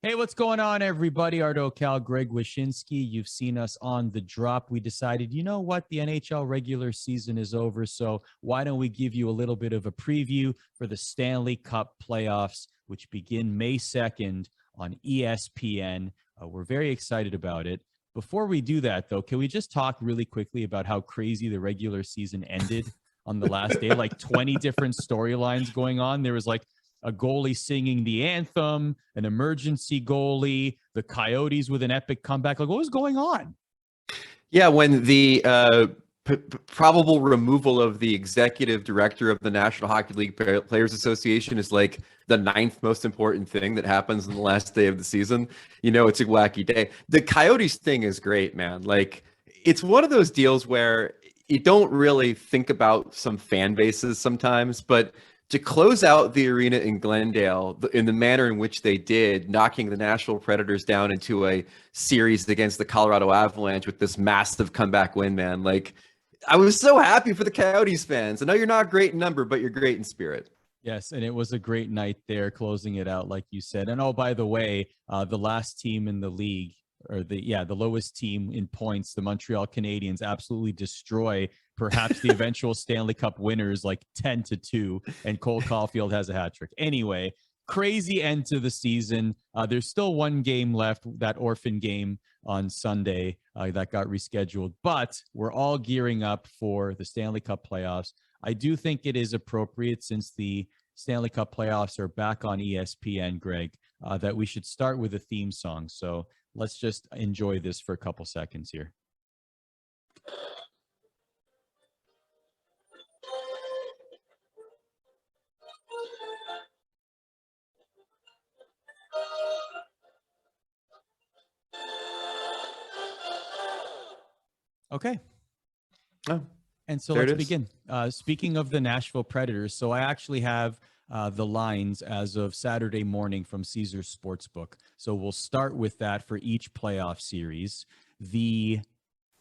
Hey, what's going on, everybody? Arda Ocal Greg Wyshynski. You've seen us on The Drop. We decided, you know what? The NHL regular season is over, so why don't we give you a little bit of a preview for the Stanley Cup Playoffs, which begin May 2nd on ESPN. We're very excited about it. Before we do that, though, can we just talk really quickly about how crazy the regular season ended on the last day? Like 20 different storylines going on. There was like a goalie singing the anthem, an emergency goalie, the Coyotes with an epic comeback. Like, what was going on? Yeah, when the probable removal of the executive director of the National Hockey League Players Association is like the ninth most important thing that happens on the last day of the season, it's a wacky day. The Coyotes thing is great, man. Like, it's one of those deals where you don't really think about some fan bases sometimes, but to close out the arena in Glendale in the manner in which they did, knocking the Nashville Predators down into a series against the Colorado Avalanche with this massive comeback win, man. Like, I was so happy for the Coyotes fans. I know you're not great in number, but you're great in spirit. Yes, and it was a great night there, closing it out, like you said. And oh, by the way, the last team in the league, or the lowest team in points, the Montreal Canadiens, absolutely destroy perhaps the eventual Stanley Cup winners, like 10-2, and Cole Caulfield has a hat trick. Anyway, crazy end to the season. There's still one game left, that orphan game on Sunday that got rescheduled, but we're all gearing up for the Stanley Cup playoffs. I do think it is appropriate, since the Stanley Cup playoffs are back on ESPN, Greg, that we should start with a theme song. So let's just enjoy this for a couple seconds here. Okay. Oh, and so let's begin. Speaking of the Nashville Predators, so I actually have the lines as of Saturday morning from Caesars Sportsbook. So we'll start with that for each playoff series.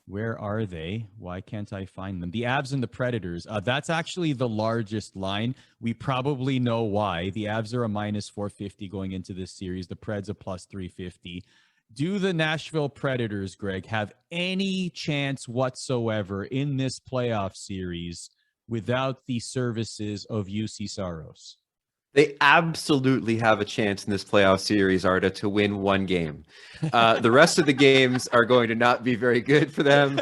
Where are they? Why can't I find them? The Avs and the Predators. That's actually the largest line. We probably know why. The Avs are a minus 450 going into this series. The Preds a plus 350. Do the Nashville Predators, Greg, have any chance whatsoever in this playoff series without the services of UC Saros? They absolutely have a chance in this playoff series, Arda, to win one game. The rest of the games are going to not be very good for them.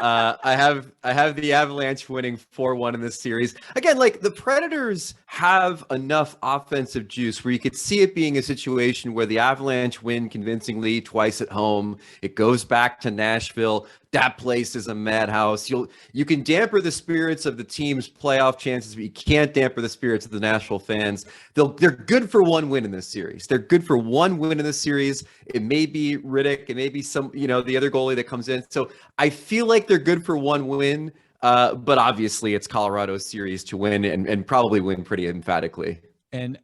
I have the Avalanche winning 4-1 in this series. Again, like, the Predators have enough offensive juice where you could see it being a situation where the Avalanche win convincingly twice at home. It goes back to Nashville. That place is a madhouse. You can damper the spirits of the team's playoff chances, but you can't damper the spirits of the Nashville fans. They're good for one win in this series. They're good for one win in this series. It may be Riddick. It may be some, the other goalie that comes in. So I feel like they're good for one win, but obviously it's Colorado's series to win and probably win pretty emphatically. And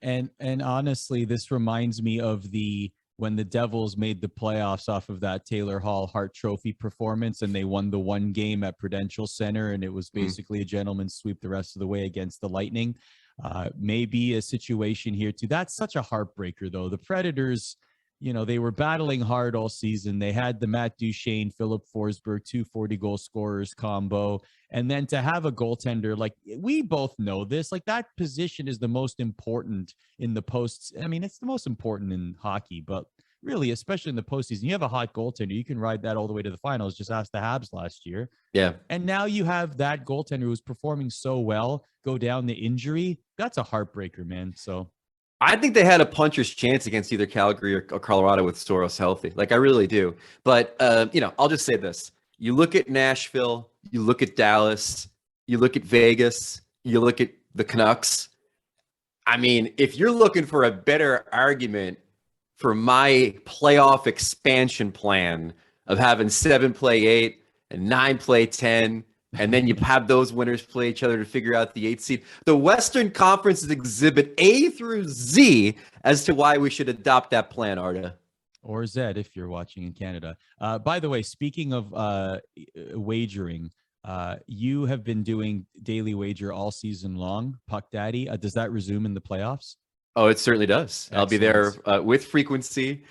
honestly, this reminds me of when the Devils made the playoffs off of that Taylor Hall Hart Trophy performance, and they won the one game at Prudential Center, and it was basically a gentleman's sweep the rest of the way against the Lightning. Maybe a situation here too. That's such a heartbreaker, though. The Predators, they were battling hard all season. They had the Matt Duchene, Philip Forsberg, 240 goal scorers combo. And then to have a goaltender, like, we both know this, like, that position is the most important in the posts. I mean, it's the most important in hockey, but really, especially in the postseason, you have a hot goaltender. You can ride that all the way to the finals. Just ask the Habs last year. Yeah. And now you have that goaltender who's performing so well go down the injury. That's a heartbreaker, man. So I think they had a puncher's chance against either Calgary or Colorado with Soros healthy. Like, I really do. But, I'll just say this. You look at Nashville, you look at Dallas, you look at Vegas, you look at the Canucks. I mean, if you're looking for a better argument for my playoff expansion plan of having 7 play 8 and 9 play 10, and then you have those winners play each other to figure out the 8th seed. The Western Conference is exhibit A through Z as to why we should adopt that plan, Arda. Or Z if you're watching in Canada. By the way, speaking of wagering, you have been doing daily wager all season long, Puck Daddy. Does that resume in the playoffs? Oh, it certainly does. Excellent. I'll be there with frequency.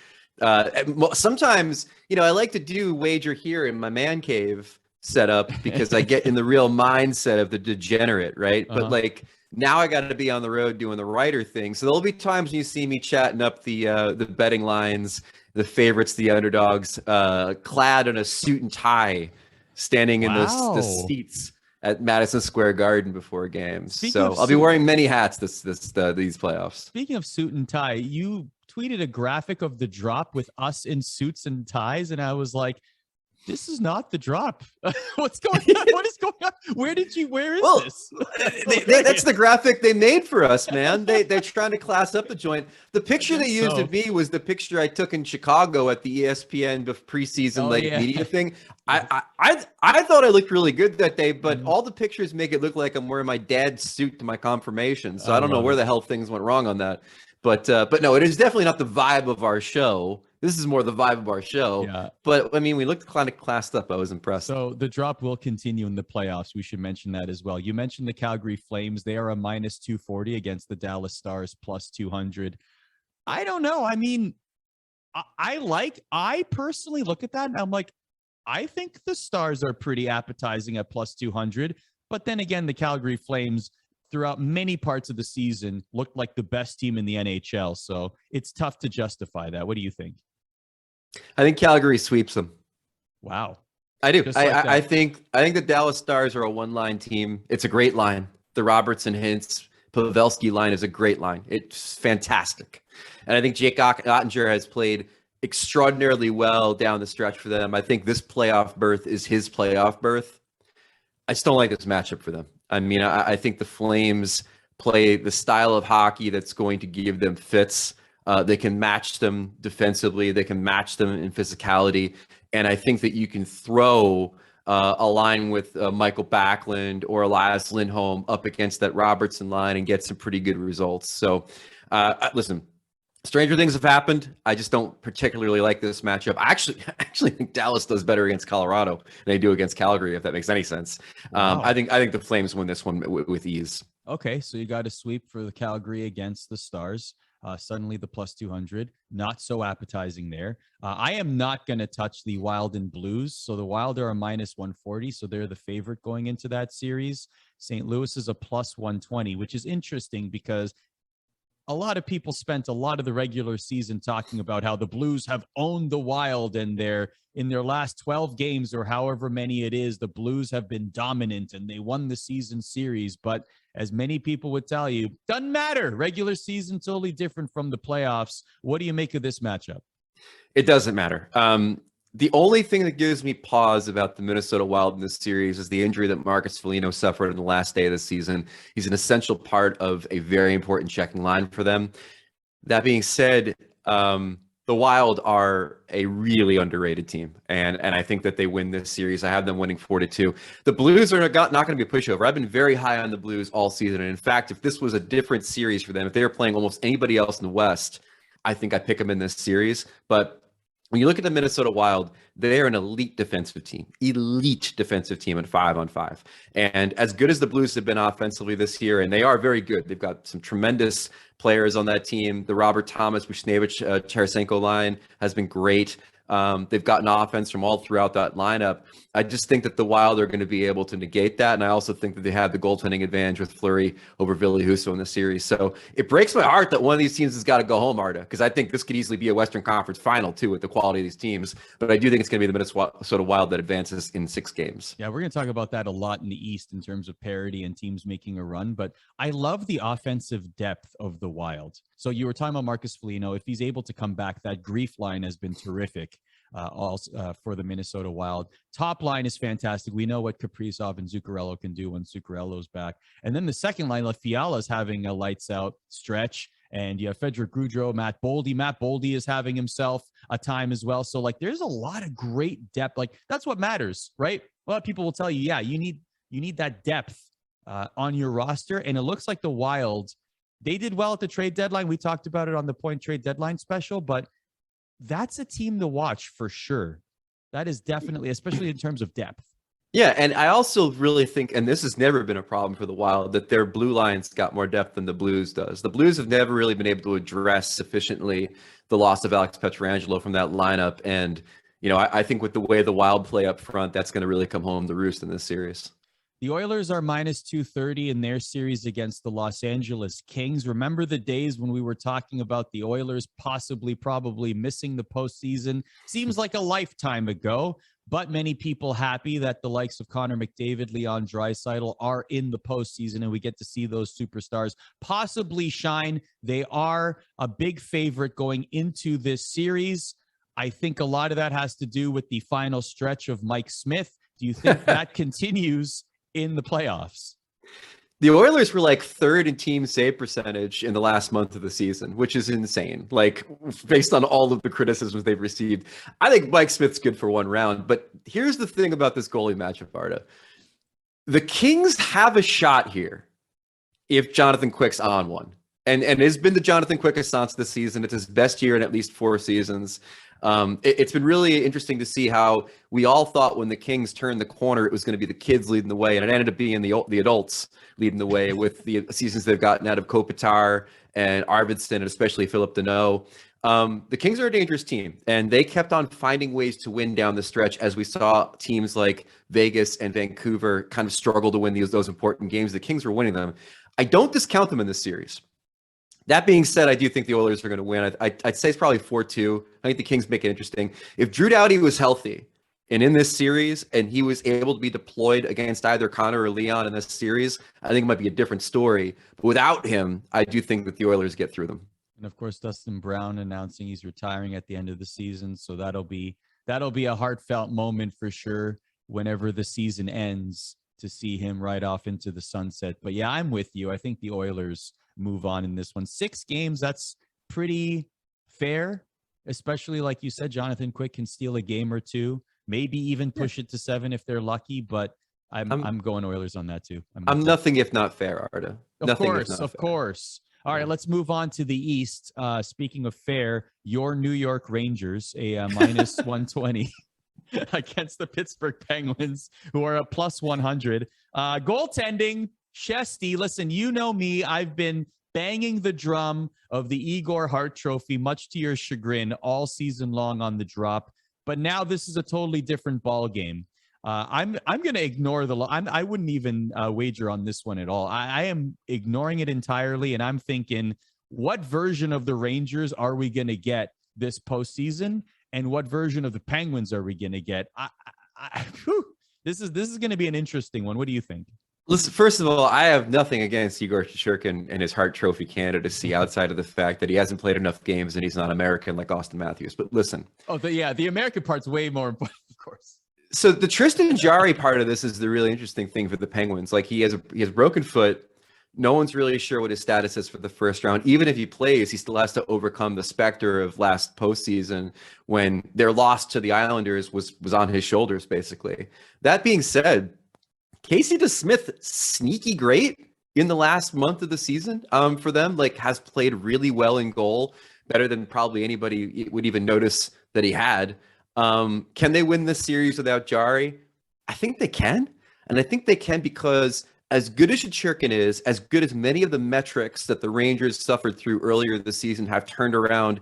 Sometimes, I like to do wager here in my man cave setup because I get in the real mindset of the degenerate, right? But like now I got to be on the road doing the writer thing. So there'll be times when you see me chatting up the betting lines, the favorites, the underdogs, clad in a suit and tie, standing in the seats at Madison Square Garden before games. So I'll be wearing many hats these playoffs. Speaking of suit and tie, you tweeted a graphic of the drop with us in suits and ties, and I was like, this is not the drop. What's going on? What is going on? Where is this? That's the graphic they made for us, man. They're trying to class up the joint. The picture they used of me was the picture I took in Chicago at the ESPN preseason media thing. I thought I looked really good that day, but all the pictures make it look like I'm wearing my dad's suit to my confirmation. So I don't know where the hell things went wrong on that. But no, it is definitely not the vibe of our show. This is more the vibe of our show. Yeah. But I mean, we looked kind of classed up. I was impressed. So the drop will continue in the playoffs. We should mention that as well. You mentioned the Calgary Flames. They are a minus 240 against the Dallas Stars plus 200. I don't know. I mean, I personally look at that and I'm like, I think the Stars are pretty appetizing at plus 200. But then again, the Calgary Flames throughout many parts of the season looked like the best team in the NHL. So it's tough to justify that. What do you think? I think Calgary sweeps them. Wow. I do. I think the Dallas Stars are a one-line team. It's a great line. The Robertson, Hintz, Pavelski line is a great line. It's fantastic. And I think Jake Ottinger has played extraordinarily well down the stretch for them. I think this playoff berth is his playoff berth. I still don't like this matchup for them. I mean, I think the Flames play the style of hockey that's going to give them fits. They can match them defensively. They can match them in physicality. And I think that you can throw a line with Michael Backlund or Elias Lindholm up against that Robertson line and get some pretty good results. So listen, stranger things have happened. I just don't particularly like this matchup. I actually think Dallas does better against Colorado than they do against Calgary, if that makes any sense. Wow. I think the Flames win this one with ease. Okay, so you got a sweep for the Calgary against the Stars. Suddenly the plus 200, not so appetizing there. I am not going to touch the Wild and Blues. So the Wild are a minus 140. So they're the favorite going into that series. St. Louis is a plus 120, which is interesting because a lot of people spent a lot of the regular season talking about how the Blues have owned the Wild, and in their last 12 games or however many it is, the Blues have been dominant and they won the season series. But as many people would tell you, doesn't matter. Regular season totally different from the playoffs. What do you make of this matchup? It doesn't matter. The only thing that gives me pause about the Minnesota Wild in this series is the injury that Marcus Foligno suffered in the last day of the season. He's an essential part of a very important checking line for them. That being said, the Wild are a really underrated team, and I think that they win this series. I have them winning 4-2. The Blues are not going to be a pushover. I've been very high on the Blues all season, and in fact, if this was a different series for them, if they were playing almost anybody else in the West, I think I'd pick them in this series. But when you look at the Minnesota Wild, they are an elite defensive team at 5-on-5. And as good as the Blues have been offensively this year, and they are very good, they've got some tremendous players on that team. The Robert Thomas, Buchnevich, Tarasenko line has been great. They've gotten offense from all throughout that lineup. I just think that the Wild are going to be able to negate that. And I also think that they have the goaltending advantage with Fleury over Ville Husso in the series. So it breaks my heart that one of these teams has got to go home, Arda, because I think this could easily be a Western Conference final too with the quality of these teams. But I do think it's going to be the Minnesota Wild that advances in 6 games. Yeah, we're going to talk about that a lot in the East in terms of parity and teams making a run. But I love the offensive depth of the Wild. So you were talking about Marcus Foligno. If he's able to come back, that grief line has been terrific. For the Minnesota Wild. Top line is fantastic. We know what Kaprizov and Zuccarello can do when Zuccarello's back. And then the second line, like Fiala's having a lights out stretch. And you have Frederick Gaudreau, Matt Boldy. Matt Boldy is having himself a time as well. So like there's a lot of great depth. Like that's what matters, right? A lot of people will tell you, yeah, you need that depth on your roster. And it looks like the Wild, they did well at the trade deadline. We talked about it on the Point Trade Deadline special, but that's a team to watch for sure. That is definitely, especially in terms of depth. Yeah, and I also really think, and this has never been a problem for the Wild, that their blue line's got more depth than the Blues does. The Blues have never really been able to address sufficiently the loss of Alex Pietrangelo from that lineup. And, I think with the way the Wild play up front, that's going to really come home to roost in this series. The Oilers are minus 230 in their series against the Los Angeles Kings. Remember the days when we were talking about the Oilers probably missing the postseason? Seems like a lifetime ago, but many people happy that the likes of Connor McDavid, Leon Draisaitl are in the postseason, and we get to see those superstars possibly shine. They are a big favorite going into this series. I think a lot of that has to do with the final stretch of Mike Smith. Do you think that continues in the playoffs? The Oilers were like third in team save percentage in the last month of the season, which is insane. Like, based on all of the criticisms they've received, I think Mike Smith's good for one round. But here's the thing about this goalie matchup, Arda. The Kings have a shot here if Jonathan Quick's on one. And it's been the Jonathan Quick assance this season. It's his best year in at least 4 seasons. It's been really interesting to see how we all thought when the Kings turned the corner, it was going to be the kids leading the way, and it ended up being the adults leading the way with the seasons they've gotten out of Kopitar and Arvidsson, and especially Philip Deneau. The Kings are a dangerous team, and they kept on finding ways to win down the stretch as we saw teams like Vegas and Vancouver kind of struggle to win those important games. The Kings were winning them. I don't discount them in this series. That being said, I do think the Oilers are going to win. I'd say it's probably 4-2. I think the Kings make it interesting. If Drew Doughty was healthy and in this series and he was able to be deployed against either Connor or Leon in this series, I think it might be a different story. But without him, I do think that the Oilers get through them. And of course, Dustin Brown announcing he's retiring at the end of the season. So that'll be a heartfelt moment for sure whenever the season ends, to see him ride off into the sunset. But yeah, I'm with you. I think the Oilers move on in this one. 6 games, that's pretty fair, especially like you said, Jonathan Quick can steal a game or two, maybe even push it to 7 if they're lucky, but I'm going Oilers on that too. I'm nothing if not fair, Arda. Of course. All right, let's move on to the East. Speaking of fair, your New York Rangers, a minus 120 against the Pittsburgh Penguins, who are a plus 100. Goaltending, Shesty, listen, you know me. I've been banging the drum of the Igor Hart Trophy, much to your chagrin, all season long on the drop. But now this is a totally different ball game. I'm going to ignore I wouldn't even wager on this one at all. I am ignoring it entirely, and I'm thinking, what version of the Rangers are we going to get this postseason, and what version of the Penguins are we going to get? This is going to be an interesting one. What do you think? Listen, first of all, I have nothing against Igor Shesterkin and his Hart Trophy candidacy outside of the fact that he hasn't played enough games and he's not American like Austin Matthews. But listen. The American part's way more important, of course. So the Tristan Jarry part of this is the really interesting thing for the Penguins. Like, he has a broken foot. No one's really sure what his status is for the first round. Even if he plays, he still has to overcome the specter of last postseason when their loss to the Islanders was on his shoulders, basically. That being said, Casey DeSmith, sneaky great in the last month of the season for them, like, has played really well in goal, better than probably anybody would even notice that he had. Can they win this series without Jarry? I think they can. And I think they can because as good as Shesterkin is, as good as many of the metrics that the Rangers suffered through earlier this season have turned around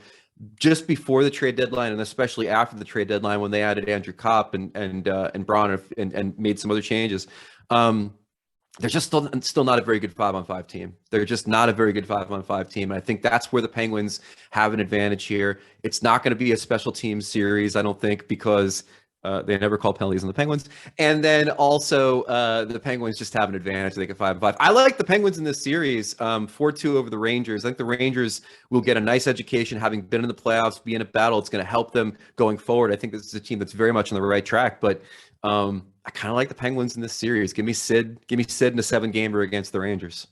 just before the trade deadline, and especially after the trade deadline when they added Andrew Kopp and Braun and made some other changes. They're just still not a very good 5-on-5 team. They're just not a very good 5-on-5 team. And I think that's where the Penguins have an advantage here. It's not going to be a special teams series, I don't think, because they never call penalties on the Penguins. And then also the Penguins just have an advantage. They get 5-on-5. I like the Penguins in this series, 4-2 over the Rangers. I think the Rangers will get a nice education, having been in the playoffs, be in a battle. It's going to help them going forward. I think this is a team that's very much on the right track. But I kind of like the Penguins in this series. Give me Sid in a 7-gamer against the Rangers.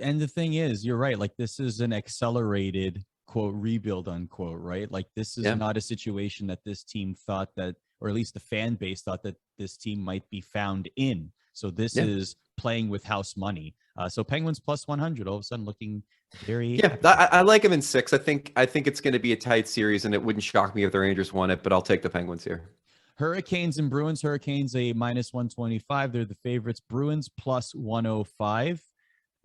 And the thing is, you're right. Like, this is an accelerated, quote, rebuild, unquote, right? Like, this is not a situation that this team thought that, or at least the fan base thought that this team might be found in. So this is playing with house money. So Penguins plus 100, all of a sudden looking very... Yeah, I like them in 6. I think it's going to be a tight series, and it wouldn't shock me if the Rangers won it, but I'll take the Penguins here. Hurricanes and Bruins. Hurricanes a -125. They're the favorites. Bruins +105.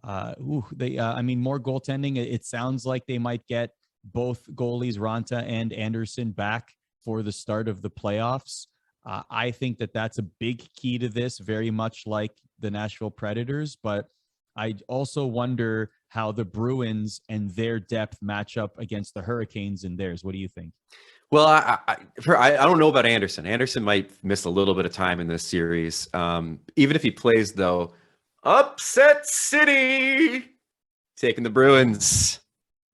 I mean, more goaltending. It sounds like they might get both goalies, Ranta and Anderson, back for the start of the playoffs. I think that that's a big key to this, very much like the Nashville Predators. But I also wonder how the Bruins and their depth match up against the Hurricanes and theirs. What do you think? Well, I don't know about Anderson. Anderson might miss a little bit of time in this series. Even if he plays, though, upset city, taking the Bruins.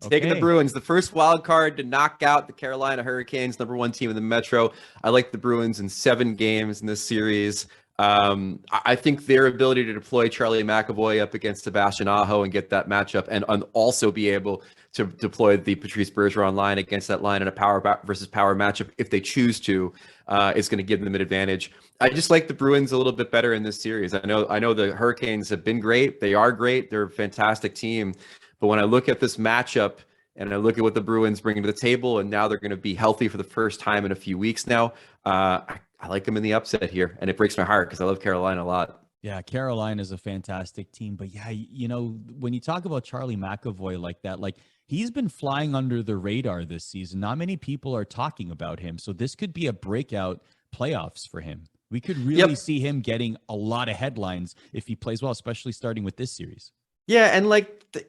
Taking the Bruins, the first wild card to knock out the Carolina Hurricanes, #1 team in the Metro. I like the Bruins in 7 games in this series. I think their ability to deploy Charlie McAvoy up against Sebastian Aho and get that matchup, and also be able to deploy the Patrice Bergeron line against that line in a power versus power matchup if they choose to, is going to give them an advantage. I just like the Bruins a little bit better in this series. I know the Hurricanes have been great. They are great. They're a fantastic team. But when I look at this matchup and I look at what the Bruins bring to the table, and now they're going to be healthy for the first time in a few weeks now, I like them in the upset here. And it breaks my heart because I love Carolina a lot. Yeah, Carolina is a fantastic team. But yeah, when you talk about Charlie McAvoy like that, like he's been flying under the radar this season. Not many people are talking about him. So this could be a breakout playoffs for him. We could really see him getting a lot of headlines if he plays well, especially starting with this series. Yeah, and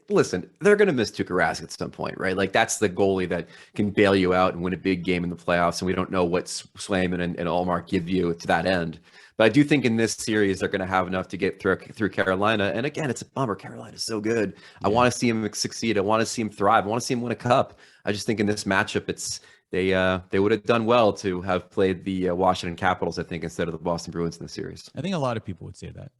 listen, they're going to miss Tuukka Rask at some point, right? Like that's the goalie that can bail you out and win a big game in the playoffs, and we don't know what Swayman and Allmark give you to that end. But I do think in this series they're going to have enough to get through Carolina. And again, it's a bummer. Carolina's so good. Yeah. I want to see him succeed. I want to see him thrive. I want to see him win a cup. I just think in this matchup, they would have done well to have played the Washington Capitals, I think, instead of the Boston Bruins in the series. I think a lot of people would say that.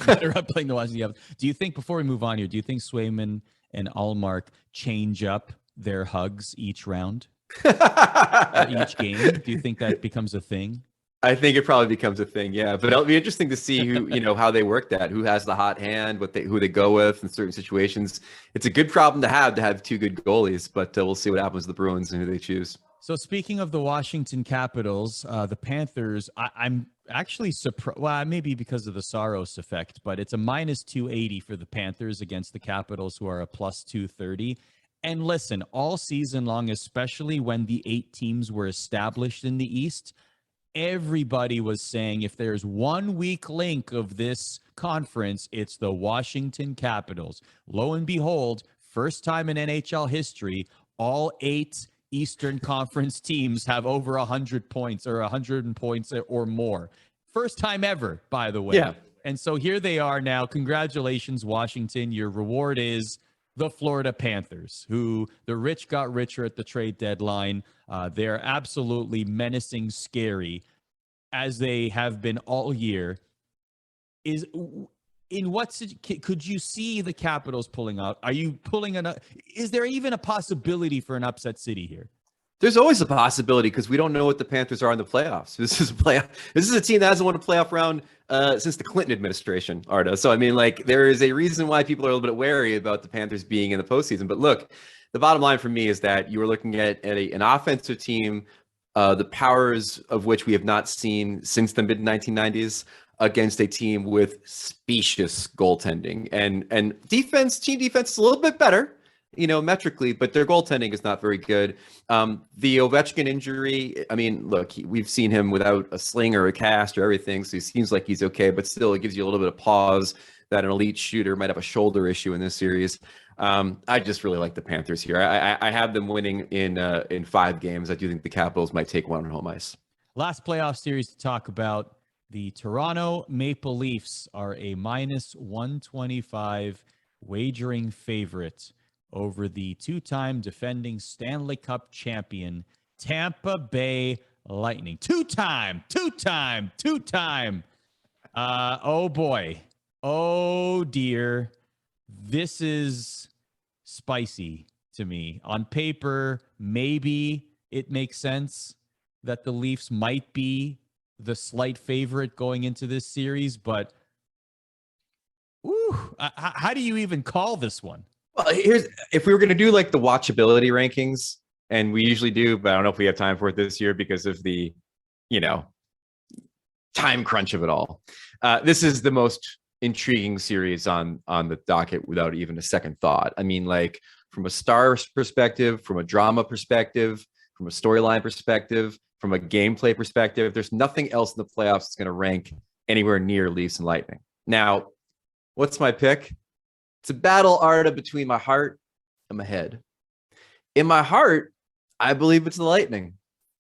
Better up playing the Washington Capitals. Do you think, before we move on here, do you think Swayman and Allmark change up their hugs each round? Each game? Do you think that becomes a thing? I think it probably becomes a thing, yeah. But it'll be interesting to see who, how they work that, who has the hot hand, who they go with in certain situations. It's a good problem to have 2 good goalies, but we'll see what happens to the Bruins and who they choose. So speaking of the Washington Capitals, the Panthers, I'm actually surprised. Well, maybe because of the Saros effect, but it's a -280 for the Panthers against the Capitals, who are a +230. And listen, all season long, especially when the 8 teams were established in the East, everybody was saying if there's one weak link of this conference, it's the Washington Capitals. Lo and behold, first time in NHL history, all 8 Eastern Conference teams have over 100 points or 100 points or more. First time ever, by the way. Yeah. And so here they are now. Congratulations, Washington. Your reward is the Florida Panthers, who the rich got richer at the trade deadline. They're absolutely menacing, scary, as they have been all year. Could you see the Capitals pulling out? Are you pulling is there even a possibility for an upset city here? There's always a possibility because we don't know what the Panthers are in the playoffs. This is a team that hasn't won a playoff round since the Clinton administration, Arda. So, I mean, there is a reason why people are a little bit wary about the Panthers being in the postseason. But look, the bottom line for me is that you are looking at an offensive team, the powers of which we have not seen since the mid-1990s, against a team with specious goaltending and team defense is a little bit better, metrically, but their goaltending is not very good. The Ovechkin injury, I mean, look, we've seen him without a sling or a cast or everything, so he seems like he's okay, but still it gives you a little bit of pause that an elite shooter might have a shoulder issue in this series. I just really like the Panthers here. I have them winning in 5 games. I do think the Capitals might take one on home ice. Last playoff series to talk about. The Toronto Maple Leafs are a -125 wagering favorite over the 2-time defending Stanley Cup champion Tampa Bay Lightning. Two-time. Oh boy. Oh dear. This is spicy to me. On paper, maybe it makes sense that the Leafs might be the slight favorite going into this series, but how do you even call this one? Well, if we were going to do the watchability rankings, and we usually do, but I don't know if we have time for it this year because of the, time crunch of it all. This is the most intriguing series on the docket without even a second thought. I mean, like, from a star perspective, from a drama perspective, from a storyline perspective, from a gameplay perspective, there's nothing else in the playoffs that's going to rank anywhere near Leafs and Lightning. Now, what's my pick? It's a battle, Arda, between my heart and my head. In my heart, I believe it's the Lightning.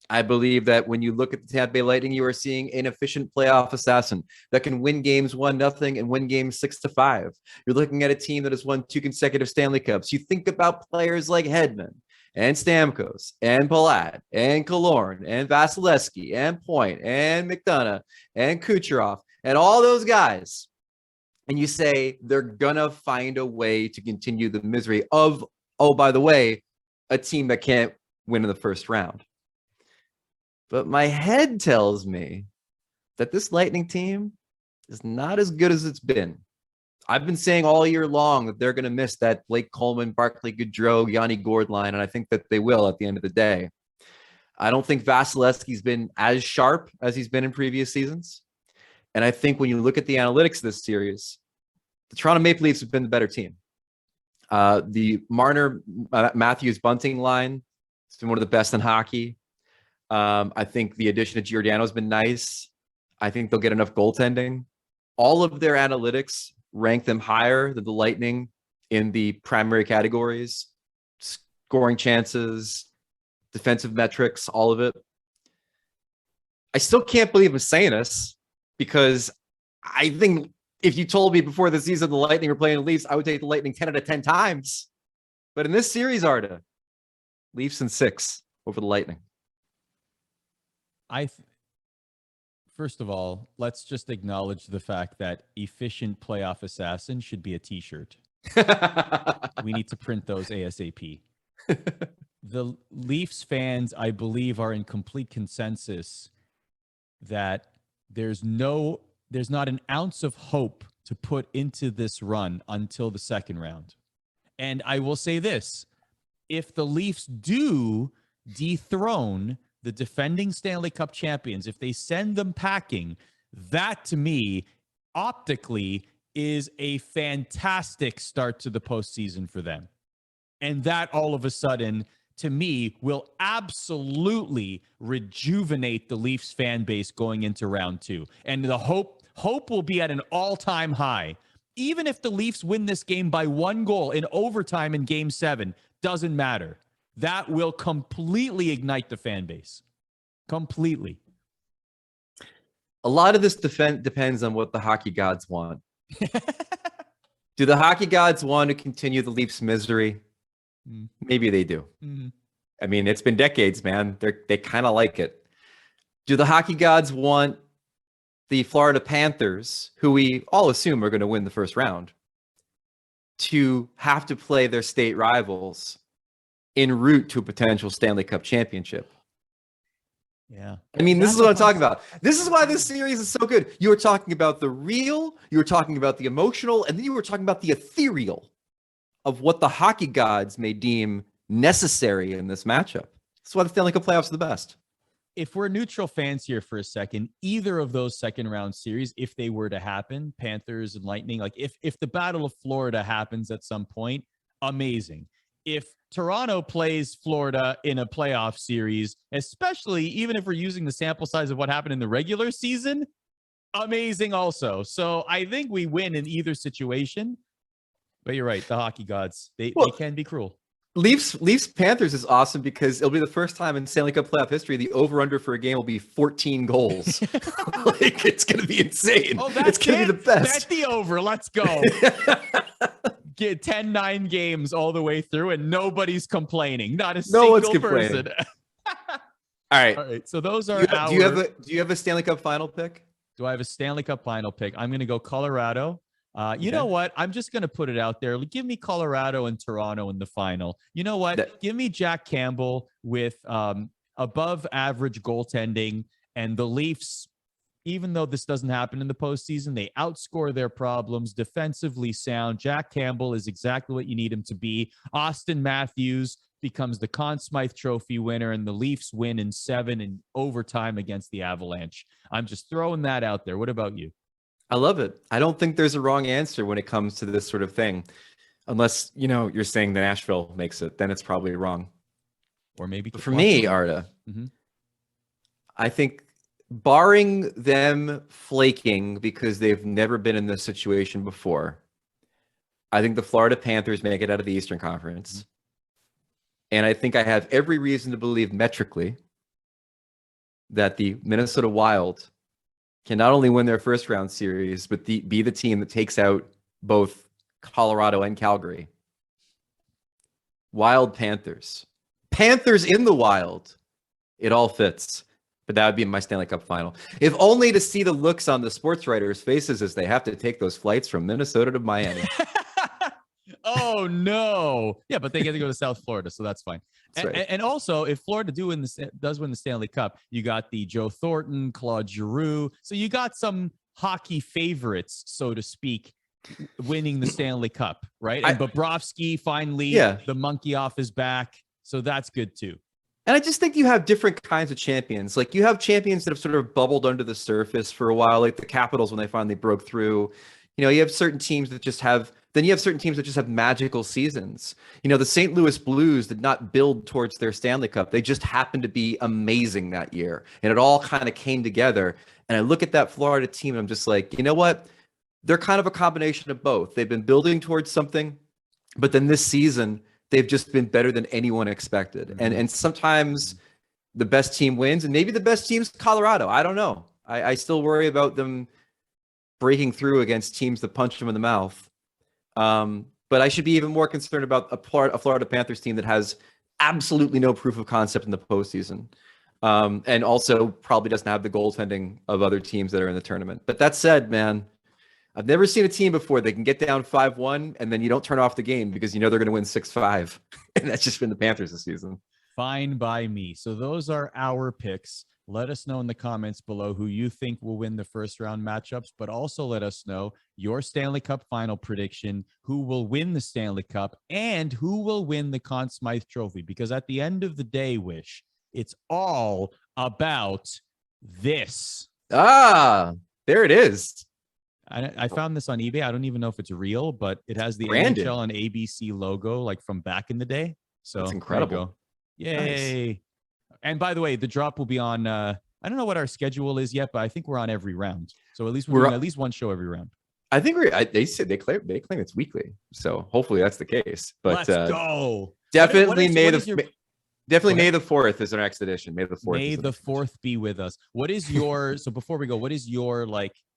I believe that when you look at the Tampa Bay Lightning, you are seeing an efficient playoff assassin that can win games 1-0 and win games 6-5. You're looking at a team that has won 2 consecutive Stanley Cups. You think about players like Hedman and Stamkos and Palat and Killorn and Vasilevsky and Point and McDonough and Kucherov and all those guys. And you say they're going to find a way to continue the misery of, oh, by the way, a team that can't win in the first round. But my head tells me that this Lightning team is not as good as it's been. I've been saying all year long that they're going to miss that Blake Coleman, Barclay Goodrow, Yanni Gourde line, and I think that they will at the end of the day. I don't think Vasilevsky's been as sharp as he's been in previous seasons. And I think when you look at the analytics of this series, the Toronto Maple Leafs have been the better team. The Marner-Matthews bunting line has been one of the best in hockey. I think the addition of Giordano has been nice. I think they'll get enough goaltending. All of their analytics rank them higher than the Lightning in the primary categories, scoring chances, defensive metrics, all of it. I still can't believe I'm saying this, because I think if you told me before the season the Lightning were playing the Leafs, I would take the Lightning 10 out of 10 times. But in this series, Arda, Leafs in 6 over the Lightning. First of all, let's just acknowledge the fact that efficient playoff assassin should be a t-shirt. We need to print those ASAP. The Leafs fans, I believe, are in complete consensus that there's not an ounce of hope to put into this run until the second round. And I will say this, if the Leafs do dethrone the defending Stanley Cup champions, if they send them packing, that to me, optically, is a fantastic start to the postseason for them. And that all of a sudden, to me, will absolutely rejuvenate the Leafs fan base going into round 2. And the hope will be at an all-time high. Even if the Leafs win this game by 1 goal in overtime in Game 7, doesn't matter. That will completely ignite the fan base. Completely. A lot of this depends on what the hockey gods want. Do the hockey gods want to continue the Leafs' misery? Maybe they do. I mean, it's been decades, man. They kind of like it. Do the hockey gods want the Florida Panthers, who we all assume are going to win the first round, to have to play their state rivals en route to a potential Stanley Cup championship? Yeah. I mean, this is what I'm talking about. This is why this series is so good. You were talking about the real, you were talking about the emotional, and then you were talking about the ethereal of what the hockey gods may deem necessary in this matchup. That's why the Stanley Cup playoffs are the best. If we're neutral fans here for a second, either of those second round series, if they were to happen, Panthers and Lightning, like if the Battle of Florida happens at some point, amazing. If Toronto plays Florida in a playoff series, especially even if we're using the sample size of what happened in the regular season, amazing also. So I think we win in either situation. But you're right, the hockey gods, they can be cruel. Leafs Panthers is awesome because it'll be the first time in Stanley Cup playoff history the over-under for a game will be 14 goals. Like, it's going to be insane. Oh, it's going to be the best. Bet the over. Let's go. Get 10-9 games all the way through, and nobody's complaining. Not a single person. All right. All right. So those are do you have a Stanley Cup final pick? Do I have a Stanley Cup final pick? I'm going to go Colorado. You know what? I'm just going to put it out there. Give me Colorado and Toronto in the final. You know what? Give me Jack Campbell with above average goaltending, and the Leafs, even though this doesn't happen in the postseason, they outscore their problems, defensively sound. Jack Campbell is exactly what you need him to be. Austin Matthews becomes the Conn Smythe Trophy winner, and the Leafs win in 7 in overtime against the Avalanche. I'm just throwing that out there. What about you? I love it. I don't think there's a wrong answer when it comes to this sort of thing. Unless, you're saying that Nashville makes it, then it's probably wrong. Or maybe for me, Arda, I think barring them flaking because they've never been in this situation before, I think the Florida Panthers make it out of the Eastern Conference. And I think I have every reason to believe metrically that the Minnesota Wild can not only win their first round series, but be the team that takes out both Colorado and Calgary. Wild Panthers. Panthers in the Wild. It all fits. But that would be my Stanley Cup final. If only to see the looks on the sports writers' faces as they have to take those flights from Minnesota to Miami. Oh, no. Yeah, but they get to go to South Florida, so that's fine. That's right. And also, if Florida does win the Stanley Cup, you got the Joe Thornton, Claude Giroux. So you got some hockey favorites, so to speak, winning the Stanley Cup, right? And Bobrovsky finally, the monkey off his back. So that's good too. And I just think you have different kinds of champions. Like you have champions that have sort of bubbled under the surface for a while, like the Capitals when they finally broke through. You have certain teams that just have magical seasons. The St. Louis Blues did not build towards their Stanley Cup. They just happened to be amazing that year. And it all kind of came together. And I look at that Florida team and I'm just like, you know what? They're kind of a combination of both. They've been building towards something, but then this season, they've just been better than anyone expected. And sometimes the best team wins, and maybe the best team's Colorado. I don't know. I still worry about them breaking through against teams that punch them in the mouth. But I should be even more concerned about a Florida Panthers team that has absolutely no proof of concept in the postseason. And also probably doesn't have the goaltending of other teams that are in the tournament. But that said, man, I've never seen a team before that can get down 5-1 and then you don't turn off the game because they're going to win 6-5. And that's just been the Panthers this season. Fine by me. So those are our picks. Let us know in the comments below who you think will win the first round matchups, but also let us know your Stanley Cup final prediction, who will win the Stanley Cup, and who will win the Conn Smythe Trophy. Because at the end of the day, Wish, it's all about this. There it is. I found this on eBay. I don't even know if it's real, but it has the branded NHL and ABC logo like from back in the day. So that's incredible. Yay. Nice. And by the way, the drop will be on, I don't know what our schedule is yet, but I think we're on every round. So at least we're doing at least one show every round. I think they claim it's weekly. So hopefully that's the case. But let's go. Definitely May the 4th is our next edition. May the 4th. May the 4th be with us. What is your, so before we go, what is your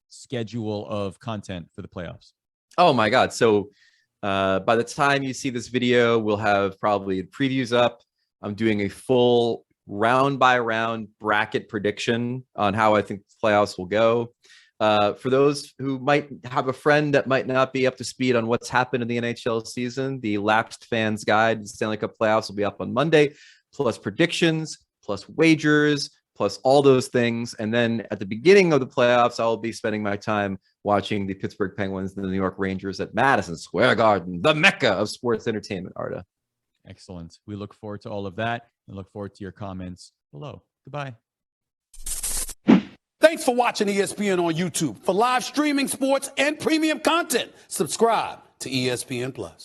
schedule of content for the playoffs? Oh my God. So by the time you see this video, we'll have probably previews up. I'm doing a full round by round bracket prediction on how I think the playoffs will go. For those who might have a friend that might not be up to speed on what's happened in the NHL season, the Lapsed Fans Guide to the Stanley Cup Playoffs will be up on Monday, plus predictions, plus wagers, plus all those things. And then at the beginning of the playoffs, I'll be spending my time watching the Pittsburgh Penguins and the New York Rangers at Madison Square Garden, the mecca of sports entertainment, Arda. Excellent. We look forward to all of that and look forward to your comments below. Goodbye. Thanks for watching ESPN on YouTube. For live streaming sports and premium content, subscribe to ESPN Plus.